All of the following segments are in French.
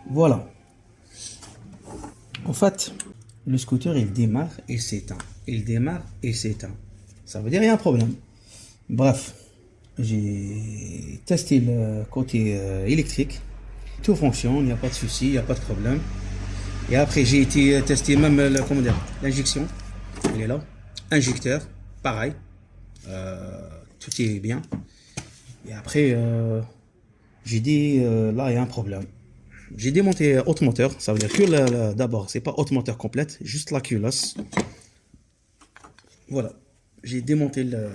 Voilà. En fait, le scooter, il démarre et s'éteint. Il démarre et s'éteint. Ça veut dire qu'il y a un problème. Bref, j'ai testé le côté électrique. Tout fonctionne, il n'y a pas de souci, il n'y a pas de problème. Et après, j'ai été tester même comment dire, l'injection. Il est là. Injecteur, pareil. Tout est bien. Et après, j'ai dit, là, il y a un problème. J'ai démonté haute moteur. Ça veut dire que d'abord, c'est pas haute moteur complète, juste la culasse. Voilà. J'ai démonté le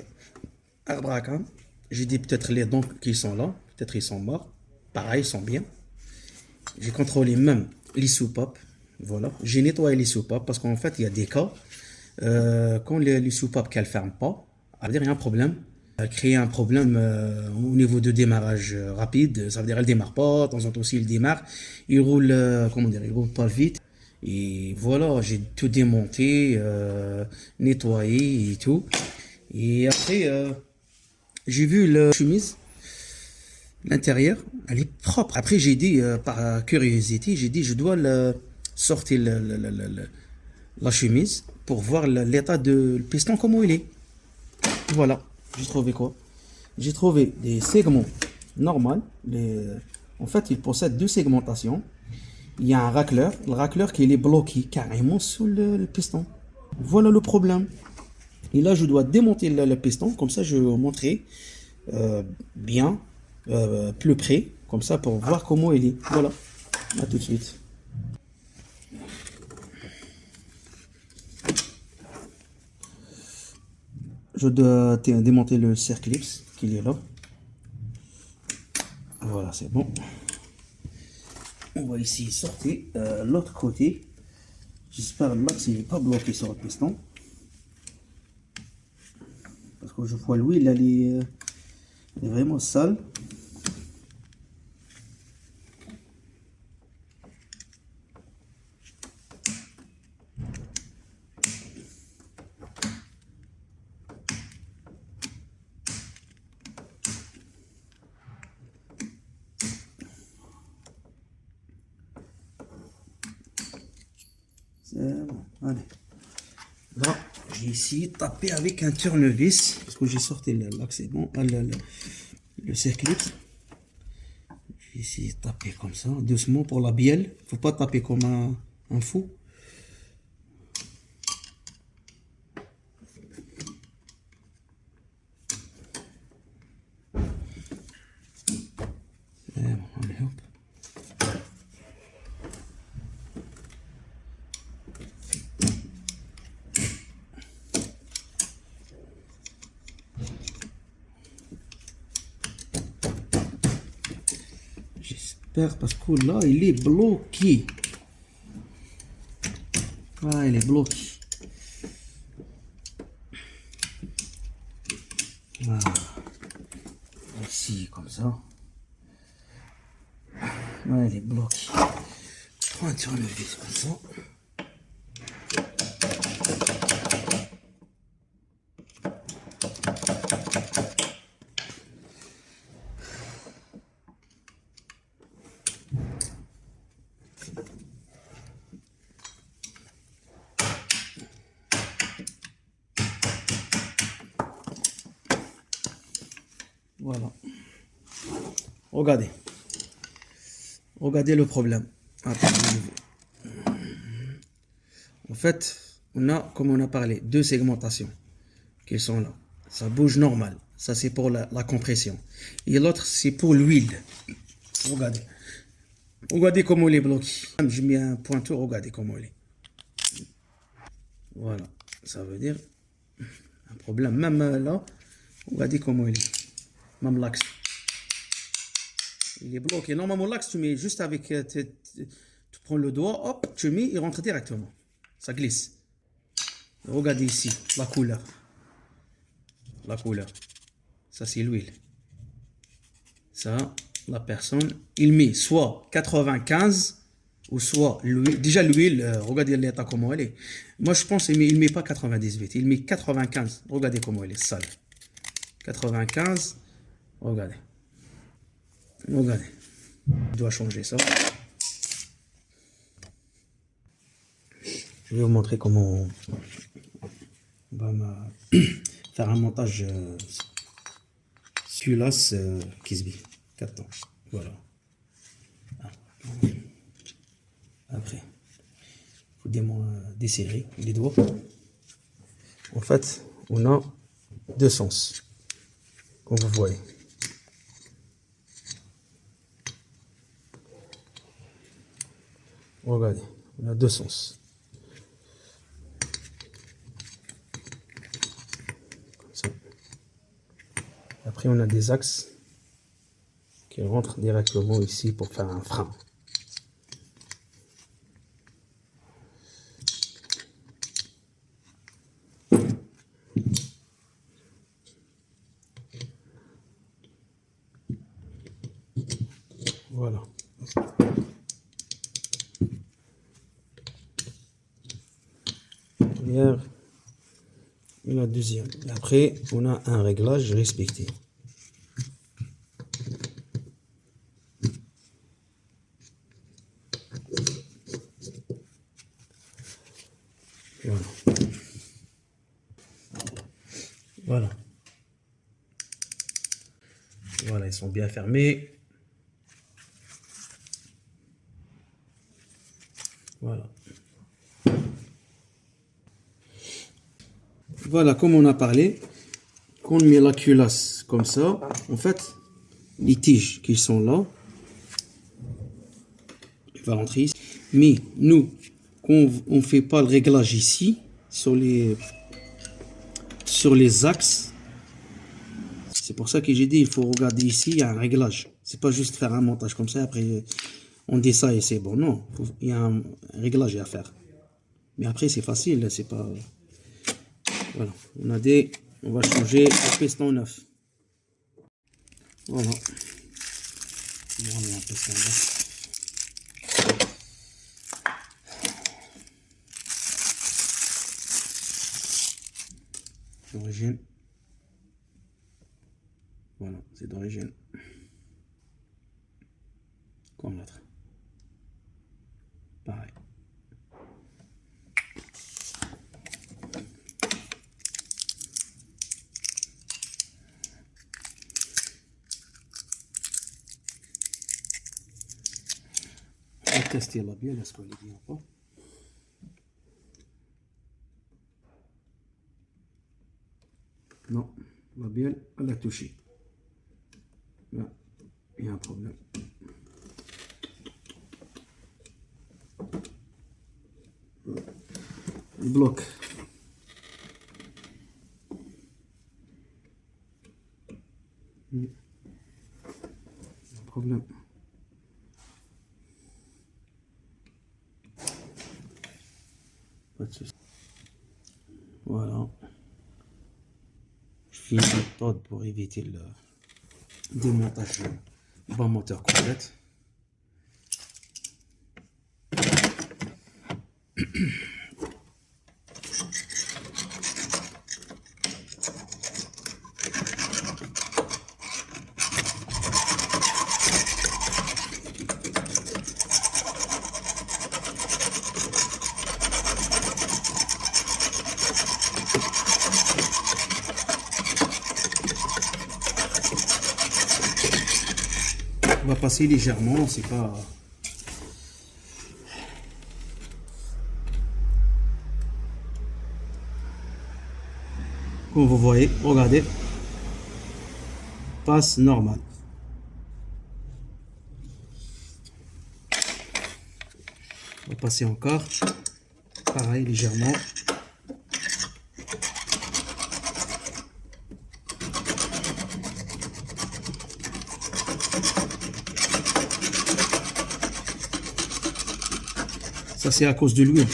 arbre à cain. J'ai dit peut-être les dents qui sont là. Peut-être ils sont morts. Pareil, ils sont bien. J'ai contrôlé même les soupapes. Voilà. J'ai nettoyé les soupapes parce qu'en fait, il y a des cas. Quand les soupapes qu'elles ne ferment pas, ça veut dire qu'il y a un problème. Créer un problème au niveau de démarrage rapide. Ça veut dire qu'elle ne démarre pas. De temps en temps aussi, il démarre. Il roule, comment dire, il roule pas vite. Et voilà, j'ai tout démonté, nettoyé et tout. Et après, j'ai vu la chemise, l'intérieur, elle est propre. Après, j'ai dit, par curiosité, j'ai dit, je dois sortir la chemise pour voir l'état de le piston, comment il est. Voilà, j'ai trouvé quoi? J'ai trouvé des segments normaux. En fait, il possède deux segmentations. Il y a un racleur, le racleur qui est bloqué carrément sous le piston. Voilà le problème. Et là, je dois démonter le piston, comme ça je vais vous montrer bien, plus près, comme ça pour voir comment il est. Voilà, à tout de suite. Je dois démonter le circlips qui est là. Voilà, c'est bon. On va ici sortir l'autre côté. J'espère l'axe il n'est pas bloqué sur le piston. Parce que je vois l'huile, elle est vraiment sale. C'est bon, allez. Là, j'ai ici tapé avec un tournevis, parce que j'ai sorti l'axe, c'est bon, le circlips. J'ai essayé de taper comme ça, doucement pour la bielle. Faut pas taper comme un fou. Et bon, allez, hop. J'espère parce que là, il est bloqué. Ah, il est bloqué. Ah. Ici, comme ça. Ouais, il est bloqué. Je prends un tournevis comme ça. Voilà. Regardez. Regardez le problème. Attendez. En fait, on a, comme on a parlé, deux segmentations qui sont là. Ça bouge normal. Ça, c'est pour la compression. Et l'autre, c'est pour l'huile. Regardez. Regardez comment il est bloqué. Je mets un pointeur, regardez comment il est. Voilà. Ça veut dire un problème. Même là, regardez comment il est. Même l'axe. Il est bloqué. Normalement, l'axe, tu mets juste avec... tu prends le doigt, hop, tu mets, il rentre directement. Ça glisse. Regardez ici, la couleur. La couleur. Ça, c'est l'huile. Ça, la personne, il met soit 95 ou soit l'huile. Déjà, l'huile, regardez l'état comment elle est. Moi, je pense qu'il ne met pas 98, il met 95. Regardez comment elle est sale. 95, regardez. Regardez. Je dois changer ça. Je vais vous montrer comment on va faire un montage Sulas Kisby 4 ans. Voilà. Après, il faut desserrer les doigts. En fait, on a deux sens, comme vous voyez. Regardez, on a deux sens. Comme ça. Après, on a des axes qui rentrent directement ici pour faire un frein. Voilà. Première et la deuxième. Et après, on a un réglage respecté. Voilà. Voilà. Voilà, ils sont bien fermés. Voilà. Voilà, comme on a parlé, quand on met la culasse comme ça, en fait, les tiges qui sont là, il va rentrer ici. Mais nous, quand on ne fait pas le réglage ici, sur les axes, c'est pour ça que j'ai dit, il faut regarder ici, il y a un réglage. C'est pas juste faire un montage comme ça, après on dit ça et c'est bon. Non, il y a un réglage à faire. Mais après, c'est facile, c'est pas... Voilà, on va changer le piston neuf. Voilà. On met un piston neuf. D'origine. Voilà, c'est d'origine. Comme l'autre. Pareil. On va tester la bielle, est-ce qu'elle est bien ou pas. Non, la bielle, elle a touché. Là, il y a un problème. Il bloque. Un problème. Pas de souci. Voilà. Je fais une méthode pour éviter le démontage du bas moteur complète. On va passer légèrement, c'est pas... Comme vous voyez, regardez. Passe normal. On va passer encore. Pareil, légèrement. Ça, c'est à cause de l'huile.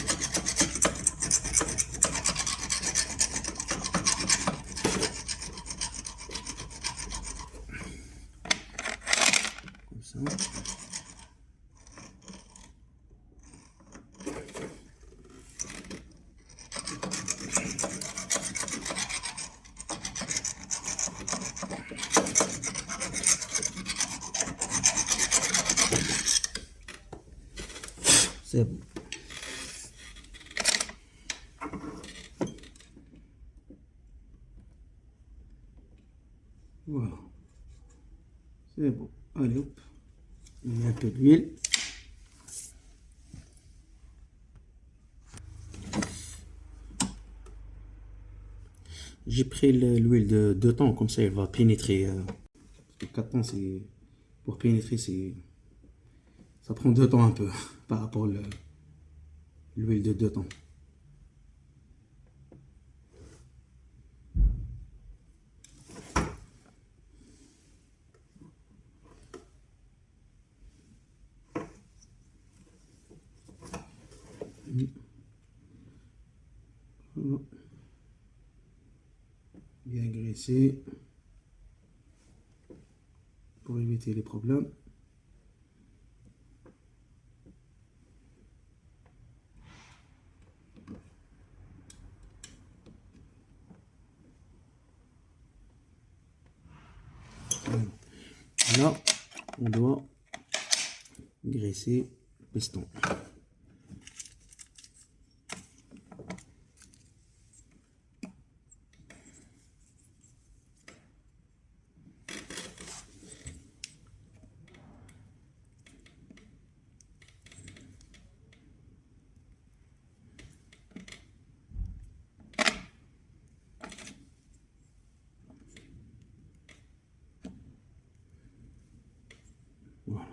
Comme ça. C'est bon. C'est bon. Allez, hop. On met un peu d'huile. J'ai pris l'huile de 2 temps, comme ça elle va pénétrer. 4 temps, c'est pour pénétrer, ça prend 2 temps un peu par rapport à l'huile de 2 temps. Voilà. Bien graisser pour éviter les problèmes. Là, on doit graisser le piston. Voilà.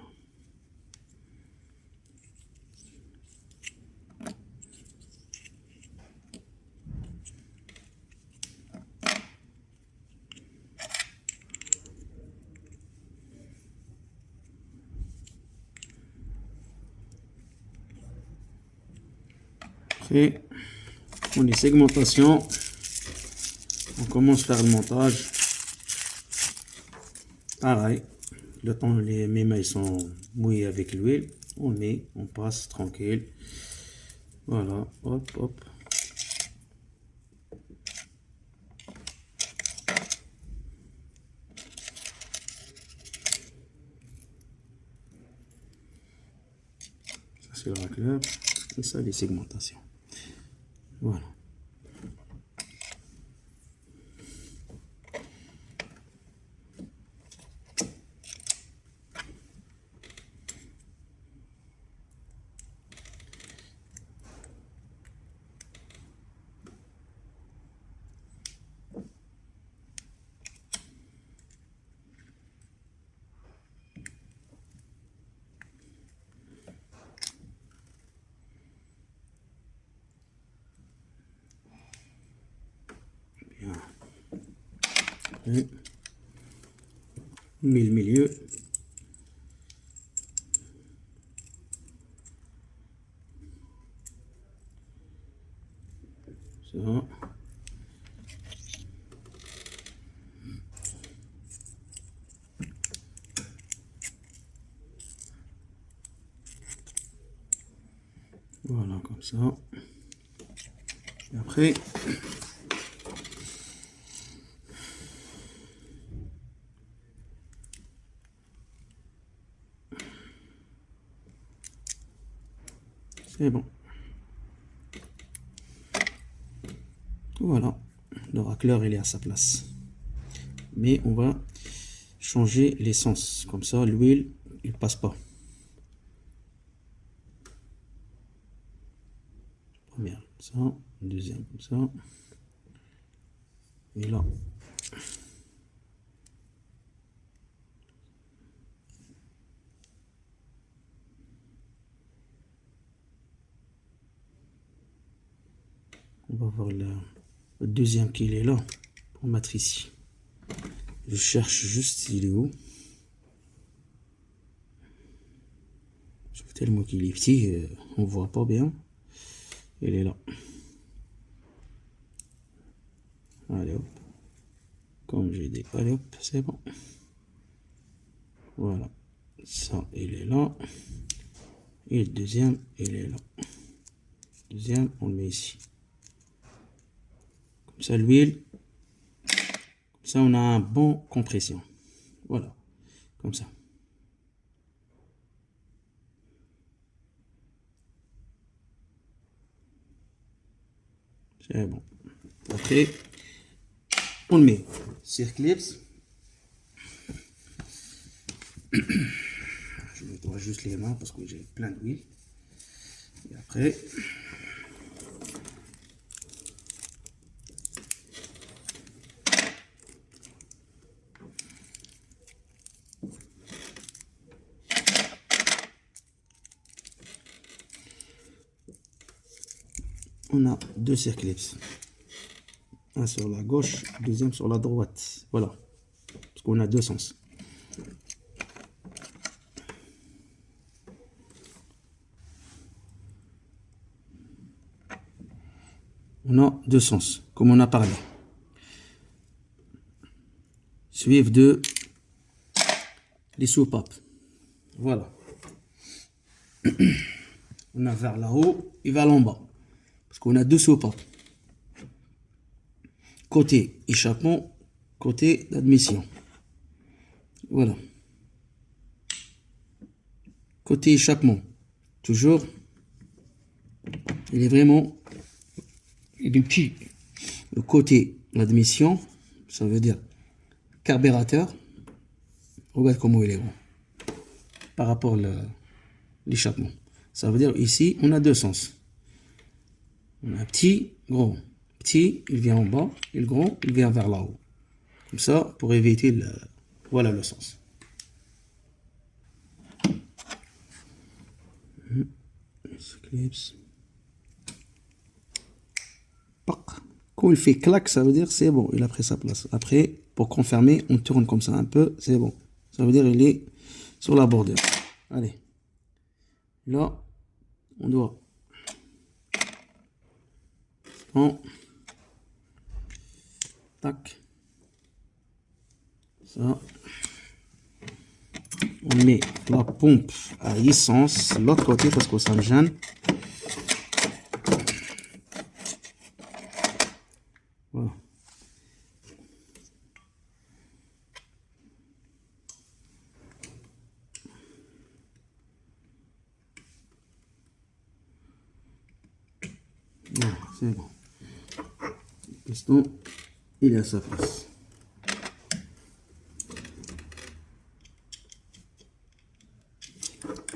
Après, on les segmentations. On commence par le montage. Pareil, le temps mes mailles sont mouillées avec l'huile, on met, on passe tranquille. Voilà, hop, hop. Ça c'est le racleur et ça les segmentations. Voilà. Et on met le milieu. Ça. Voilà, comme ça. Et après, c'est bon. Voilà, le racleur il est à sa place. Mais on va changer l'essence. Comme ça, l'huile, il passe pas. Première comme ça, deuxième comme ça. Et là. On va voir le deuxième qui est là pour mettre ici. Je cherche juste il est où. Tellement qu'il est petit, on voit pas bien. Il est là. Allez hop. Comme j'ai dit, allez hop, c'est bon. Voilà. Ça, il est là. Et le deuxième, il est là. Deuxième, on le met ici. Comme ça, l'huile. Comme ça, on a un bon compression. Voilà. Comme ça. C'est bon. Après, on le met sur clips. Je nettoie juste les mains parce que j'ai plein d'huile. Et après, on a deux circlips. Un sur la gauche, deuxième sur la droite. Voilà. Parce qu'on a deux sens. On a deux sens, comme on a parlé. Suivent de les soupapes. Voilà. On a vers là-haut et vers l'en bas. Parce qu'on a deux soupapes. Côté échappement, côté d'admission. Voilà. Côté échappement, toujours, il est vraiment, il est petit. Le côté d'admission, ça veut dire carburateur. Regarde comment il est grand par rapport à l'échappement. Ça veut dire ici, on a deux sens. On a petit, gros. Petit, il vient en bas, et le grand, il vient vers là-haut. Comme ça, pour éviter le... Voilà le sens. Clips. Quand il fait clac, ça veut dire c'est bon, il a pris sa place. Après, pour confirmer, on tourne comme ça un peu, c'est bon. Ça veut dire il est sur la bordure. Allez. Là, on doit... Bon. Tac. Ça. On met la pompe à essence l'autre côté parce que ça me gêne. Voilà. Voilà, c'est bon. Le piston, il est à sa place.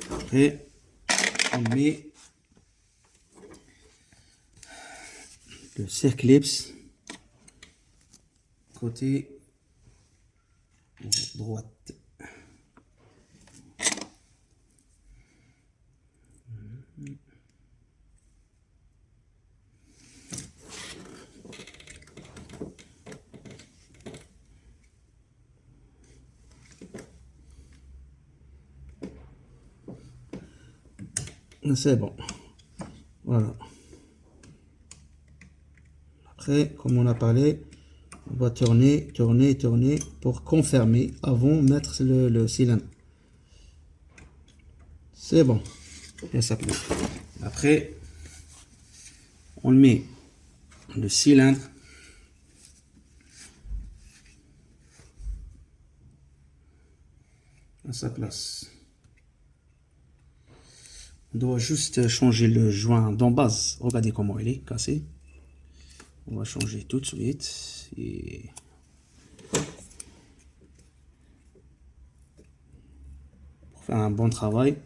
Après, on met le circlips côté droite. C'est bon. Voilà. Après, comme on a parlé, on va tourner, tourner, tourner pour confirmer avant de mettre le cylindre. C'est bon. Bien ça plaît. Après, on met le cylindre à sa place. On doit juste changer le joint d'en base. Regardez comment il est cassé. On va changer tout de suite. Et... pour faire un bon travail,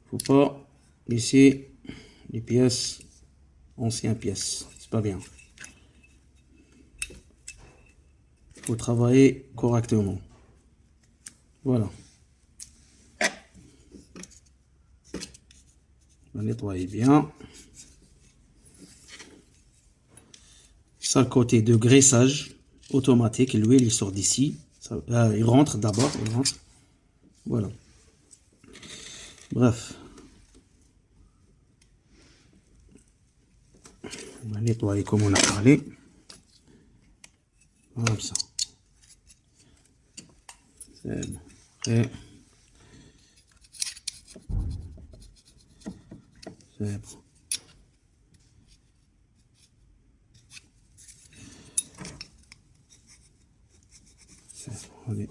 faut pas laisser les pièces, anciennes pièces. C'est pas bien. Faut travailler correctement. Voilà. On va nettoyer bien. Ça, le côté de graissage automatique, l'huile il sort d'ici. Il rentre d'abord, il rentre. Voilà. Bref. On va nettoyer comme on a parlé. Comme ça. C'est bon. Après. C'est bon. Allez.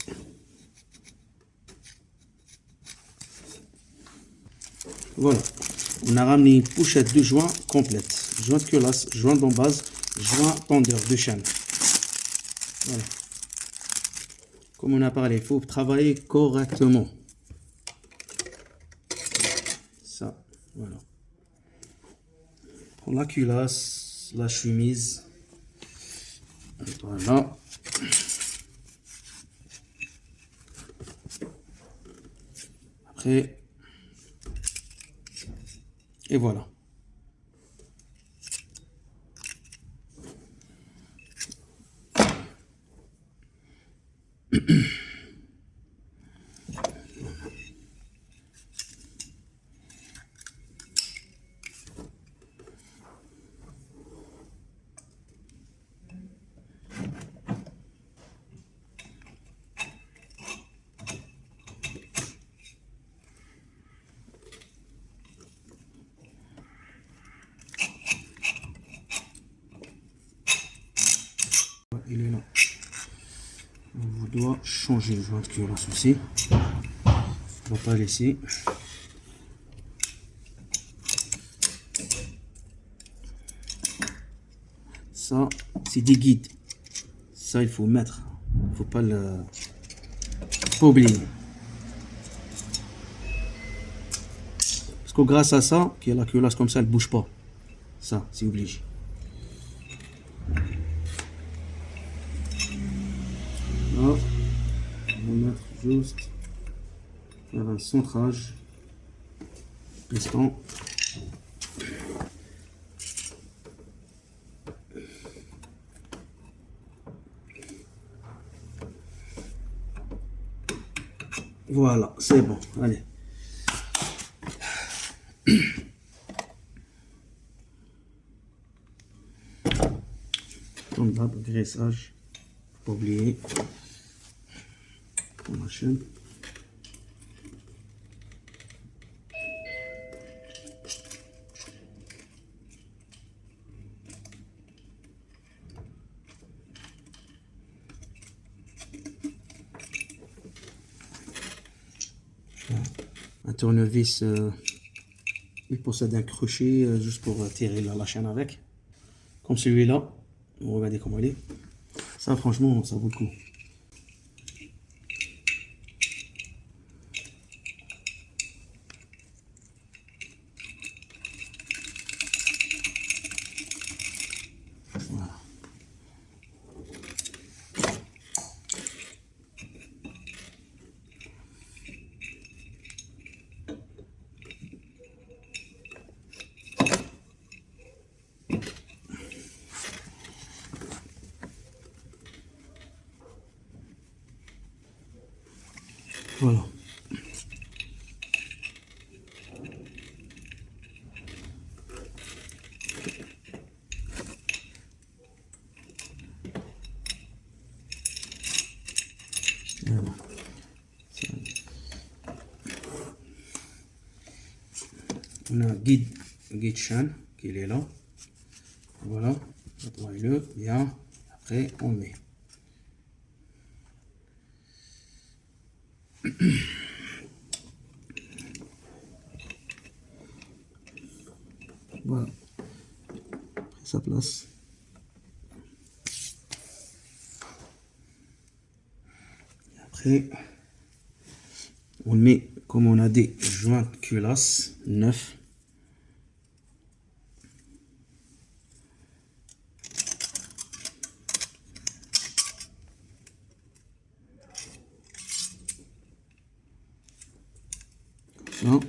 Voilà, on a ramené une pochette de joints complète. Joint de culasse, joint d'en base, joint tendeur de chaîne. Voilà. Comme on a parlé, il faut travailler correctement. Ça, voilà. Pour la culasse, la chemise. Voilà. Après, et voilà. Il est là. On doit changer le joint de culasse aussi. On va pas laisser. Ça, c'est des guides. Ça, il faut mettre. Il faut pas oublier. Parce que grâce à ça, que la culasse comme ça, elle bouge pas. Ça, c'est obligé. Là, on va mettre juste faire un centrage. Piston. Voilà, c'est bon. Allez. Comme d'hab, graissage. Pas oublier. On enchaîne. Un tournevis, il possède un crochet juste pour tirer la chaîne avec. Comme celui-là. Regardez comment il est. Ça, franchement, ça vaut le coup. Voilà. Voilà. Voilà. On a guide chaîne qui est là. Voilà. Nettoyez-le bien. Après, on met. Voilà. Après sa place. Après, on met, comme on a des joints de culasse neufs. Ça.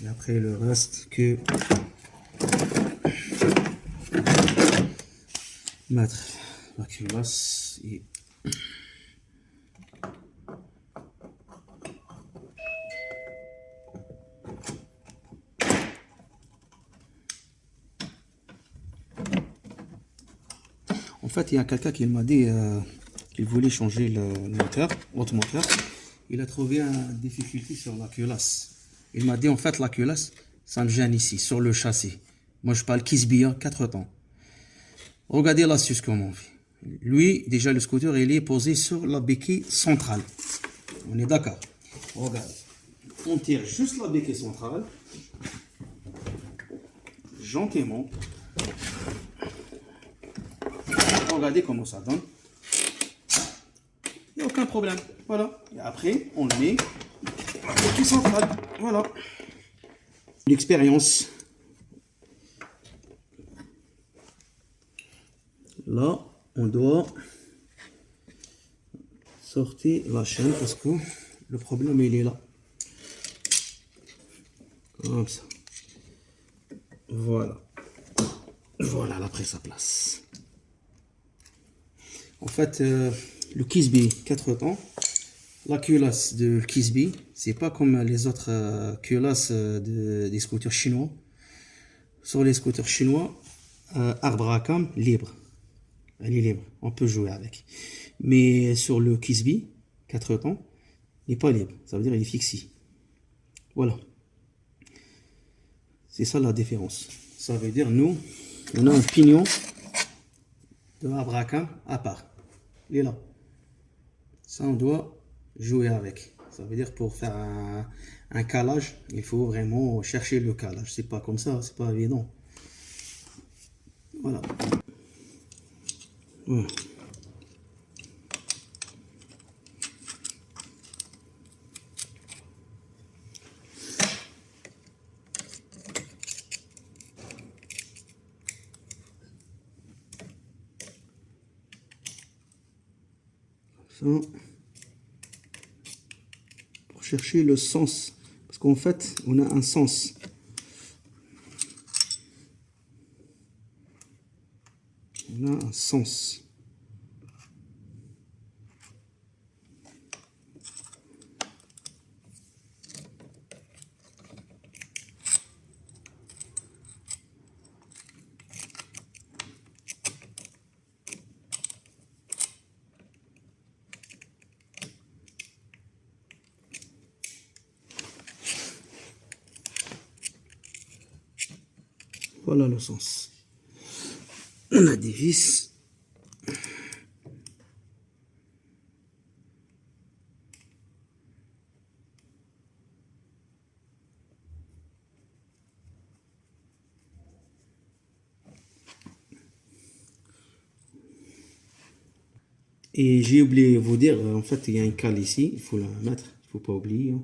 Et après le reste que mettre la culasse et en fait il y a quelqu'un qui m'a dit qu'il voulait changer le moteur, votre moteur. Il a trouvé une difficulté sur la culasse. Il m'a dit en fait la culasse, ça me gêne ici, sur le châssis. Moi je parle Kisbia 4 temps. Regardez l'astuce comment on fait. Lui, déjà le scooter, il est posé sur la béquille centrale. On est d'accord. Regarde. On tire juste la béquille centrale. Gentiment. Regardez comment ça donne. aucun problème. Voilà. Et après, on le met dans le circuit central. Voilà. L'expérience. Là, on doit sortir la chaîne parce que le problème, il est là. Comme ça. Voilà. Voilà, elle a pris sa place. En fait, le Kisby 4 temps, la culasse de Kisby, c'est pas comme les autres culasses des scooters chinois. Sur les scooters chinois, arbre à cam libre. Elle est libre, on peut jouer avec. Mais sur le Kisby 4 temps, il n'est pas libre. Ça veut dire qu'il est fixé. Voilà. C'est ça la différence. Ça veut dire, nous, on a un pignon de arbre à cam à part. Il est là. Ça, on doit jouer avec. Ça veut dire pour faire un calage, il faut vraiment chercher le calage. C'est pas comme ça, c'est pas évident. Voilà. Voilà. Ça. Pour chercher le sens. Parce qu'en fait, on a un sens. On a un sens. Voilà le sens. On a des vis. Et j'ai oublié de vous dire, en fait, il y a une cale ici, il faut la mettre, il ne faut pas oublier. Hein.